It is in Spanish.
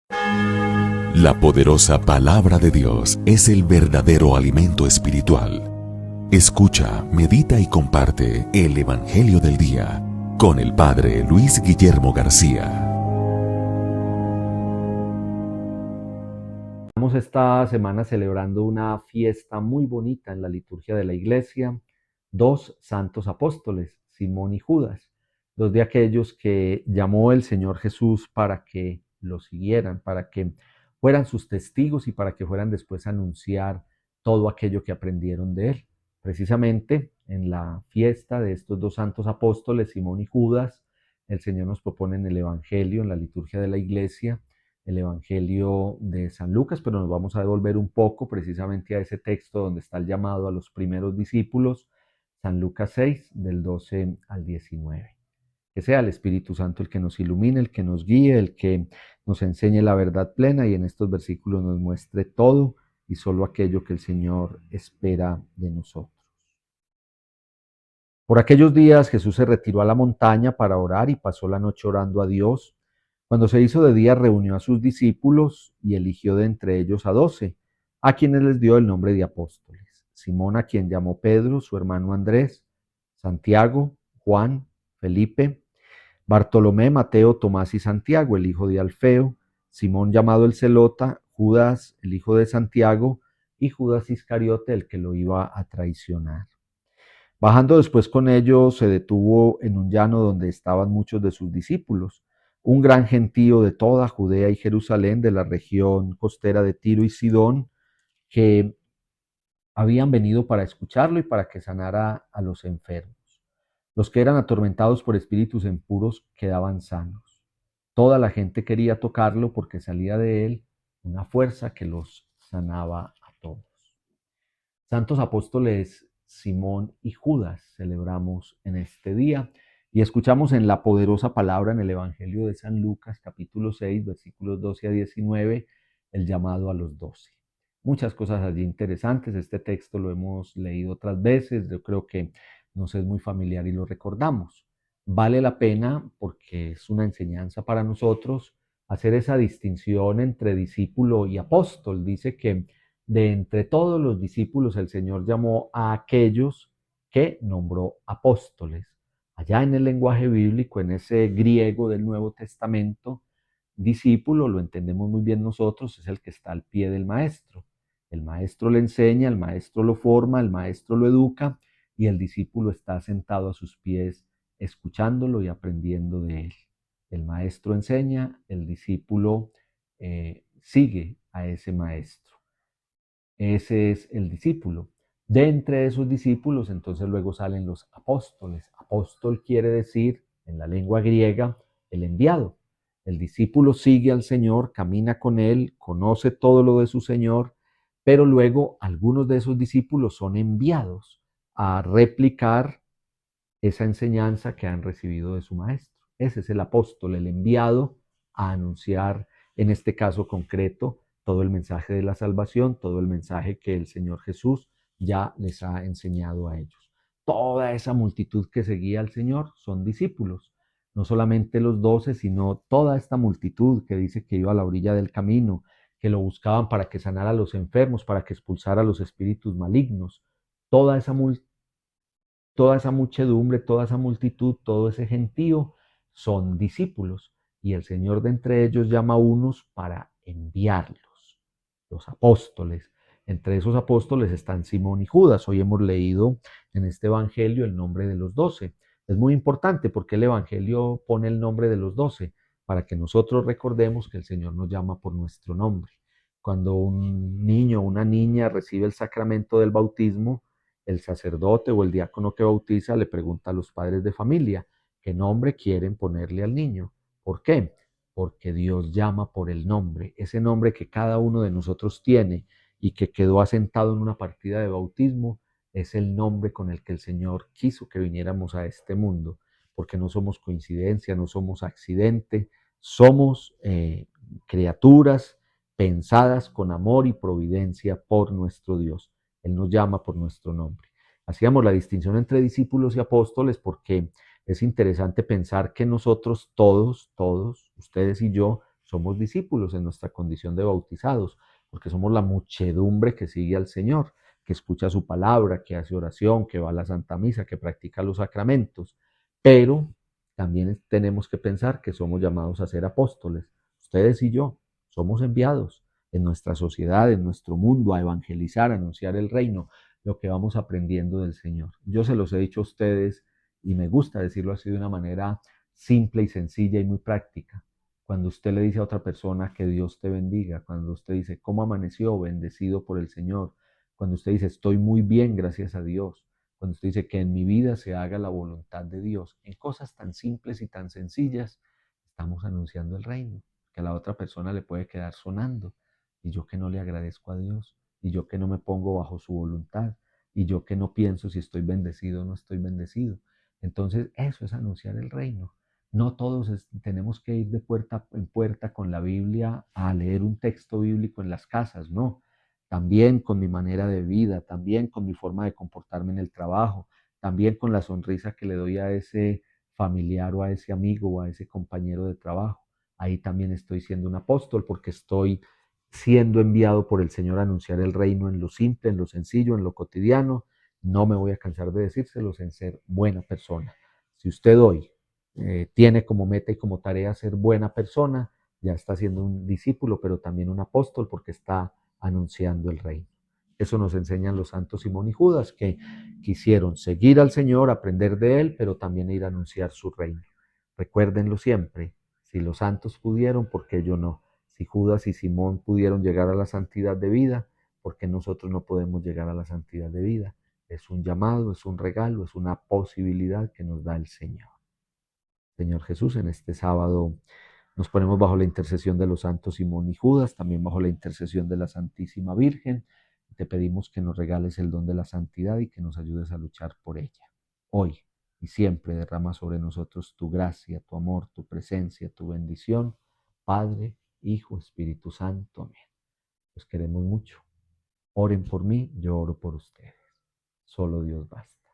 La poderosa palabra de Dios es el verdadero alimento espiritual. Escucha, medita y comparte el Evangelio del Día con el Padre Luis Guillermo García. Estamos esta semana celebrando una fiesta muy bonita en la liturgia de la iglesia, dos santos apóstoles, Simón y Judas, dos de aquellos que llamó el Señor Jesús para que lo siguieran, para que fueran sus testigos y para que fueran después a anunciar todo aquello que aprendieron de él. Precisamente en la fiesta de estos dos santos apóstoles, Simón y Judas, el Señor nos propone en el Evangelio, en la liturgia de la iglesia, el Evangelio de San Lucas, pero nos vamos a devolver un poco precisamente a ese texto donde está el llamado a los primeros discípulos, San Lucas 6, del 12 al 19. Que sea el Espíritu Santo el que nos ilumine, el que nos guíe, el que nos enseñe la verdad plena y en estos versículos nos muestre todo y solo aquello que el Señor espera de nosotros. Por aquellos días Jesús se retiró a la montaña para orar y pasó la noche orando a Dios. Cuando se hizo de día reunió a sus discípulos y eligió de entre ellos a 12, a quienes les dio el nombre de apóstoles. Simón, a quien llamó Pedro, su hermano Andrés, Santiago, Juan, Felipe, Bartolomé, Mateo, Tomás y Santiago, el hijo de Alfeo, Simón llamado el Celota, Judas, el hijo de Santiago, y Judas Iscariote, el que lo iba a traicionar. Bajando después con ellos, se detuvo en un llano donde estaban muchos de sus discípulos, un gran gentío de toda Judea y Jerusalén, de la región costera de Tiro y Sidón, que habían venido para escucharlo y para que sanara a los enfermos. Los que eran atormentados por espíritus impuros quedaban sanos. Toda la gente quería tocarlo porque salía de él una fuerza que los sanaba a todos. Santos apóstoles Simón y Judas celebramos en este día y escuchamos en la poderosa palabra en el Evangelio de San Lucas, capítulo 6, versículos 12 a 19, el llamado a los 12. Muchas cosas allí interesantes. Este texto lo hemos leído otras veces. Yo creo que nos es muy familiar y lo recordamos. Vale la pena porque es una enseñanza para nosotros hacer esa distinción entre discípulo y apóstol. Dice que de entre todos los discípulos el Señor llamó a aquellos que nombró apóstoles. Allá en el lenguaje bíblico, en ese griego del Nuevo Testamento, discípulo, lo entendemos muy bien nosotros, es el que está al pie del maestro. El maestro le enseña, el maestro lo forma, el maestro lo educa y el discípulo está sentado a sus pies escuchándolo y aprendiendo de él. El maestro enseña, el discípulo sigue a ese maestro. Ese es el discípulo. De entre esos discípulos, entonces luego salen los apóstoles. Apóstol quiere decir, en la lengua griega, el enviado. El discípulo sigue al Señor, camina con Él, conoce todo lo de su Señor, pero luego algunos de esos discípulos son enviados a replicar esa enseñanza que han recibido de su maestro. Ese es el apóstol, el enviado a anunciar, en este caso concreto, todo el mensaje de la salvación, todo el mensaje que el Señor Jesús ya les ha enseñado a ellos. Toda esa multitud que seguía al Señor son discípulos, no solamente los 12, sino toda esta multitud que dice que iba a la orilla del camino, que lo buscaban para que sanara a los enfermos, para que expulsara a los espíritus malignos. Toda esa multitud, toda esa muchedumbre, toda esa multitud, todo ese gentío son discípulos y el Señor de entre ellos llama a unos para enviarlos, los apóstoles. Entre esos apóstoles están Simón y Judas. Hoy hemos leído en este Evangelio el nombre de los 12. Es muy importante porque el Evangelio pone el nombre de los 12 para que nosotros recordemos que el Señor nos llama por nuestro nombre. Cuando un niño o una niña recibe el sacramento del bautismo, el sacerdote o el diácono que bautiza le pregunta a los padres de familia qué nombre quieren ponerle al niño. ¿Por qué? Porque Dios llama por el nombre, ese nombre que cada uno de nosotros tiene y que quedó asentado en una partida de bautismo, es el nombre con el que el Señor quiso que viniéramos a este mundo, porque no somos coincidencia, no somos accidente, somos criaturas pensadas con amor y providencia por nuestro Dios. Él nos llama por nuestro nombre. Hacíamos la distinción entre discípulos y apóstoles porque es interesante pensar que nosotros todos, ustedes y yo, somos discípulos en nuestra condición de bautizados, porque somos la muchedumbre que sigue al Señor, que escucha su palabra, que hace oración, que va a la Santa Misa, que practica los sacramentos. Pero también tenemos que pensar que somos llamados a ser apóstoles. Ustedes y yo somos enviados en nuestra sociedad, en nuestro mundo, a evangelizar, a anunciar el reino, lo que vamos aprendiendo del Señor. Yo se los he dicho a ustedes y me gusta decirlo así de una manera simple y sencilla y muy práctica. Cuando usted le dice a otra persona que Dios te bendiga, cuando usted dice cómo amaneció, bendecido por el Señor, cuando usted dice estoy muy bien, gracias a Dios, cuando usted dice que en mi vida se haga la voluntad de Dios, en cosas tan simples y tan sencillas, estamos anunciando el reino, que a la otra persona le puede quedar sonando, y yo que no le agradezco a Dios, y yo que no me pongo bajo su voluntad, y yo que no pienso si estoy bendecido o no estoy bendecido. Entonces, eso es anunciar el reino. No todos tenemos que ir de puerta en puerta con la Biblia a leer un texto bíblico en las casas, no. También con mi manera de vida, también con mi forma de comportarme en el trabajo, también con la sonrisa que le doy a ese familiar o a ese amigo o a ese compañero de trabajo. Ahí también estoy siendo un apóstol porque estoy siendo enviado por el Señor a anunciar el reino en lo simple, en lo sencillo, en lo cotidiano. No me voy a cansar de decírselos en ser buena persona. Si usted hoy tiene como meta y como tarea ser buena persona, ya está siendo un discípulo, pero también un apóstol porque está anunciando el reino. Eso nos enseñan los santos Simón y Judas, que quisieron seguir al Señor, aprender de Él, pero también ir a anunciar su reino. Recuérdenlo siempre, si los santos pudieron, ¿por qué yo no? Si Judas y Simón pudieron llegar a la santidad de vida, ¿por qué nosotros no podemos llegar a la santidad de vida? Es un llamado, es un regalo, es una posibilidad que nos da el Señor. Señor Jesús, en este sábado nos ponemos bajo la intercesión de los santos Simón y Judas, también bajo la intercesión de la Santísima Virgen. Te pedimos que nos regales el don de la santidad y que nos ayudes a luchar por ella. Hoy y siempre derrama sobre nosotros tu gracia, tu amor, tu presencia, tu bendición. Padre, Hijo, Espíritu Santo. Amén. Los queremos mucho. Oren por mí, yo oro por ustedes. Solo Dios basta.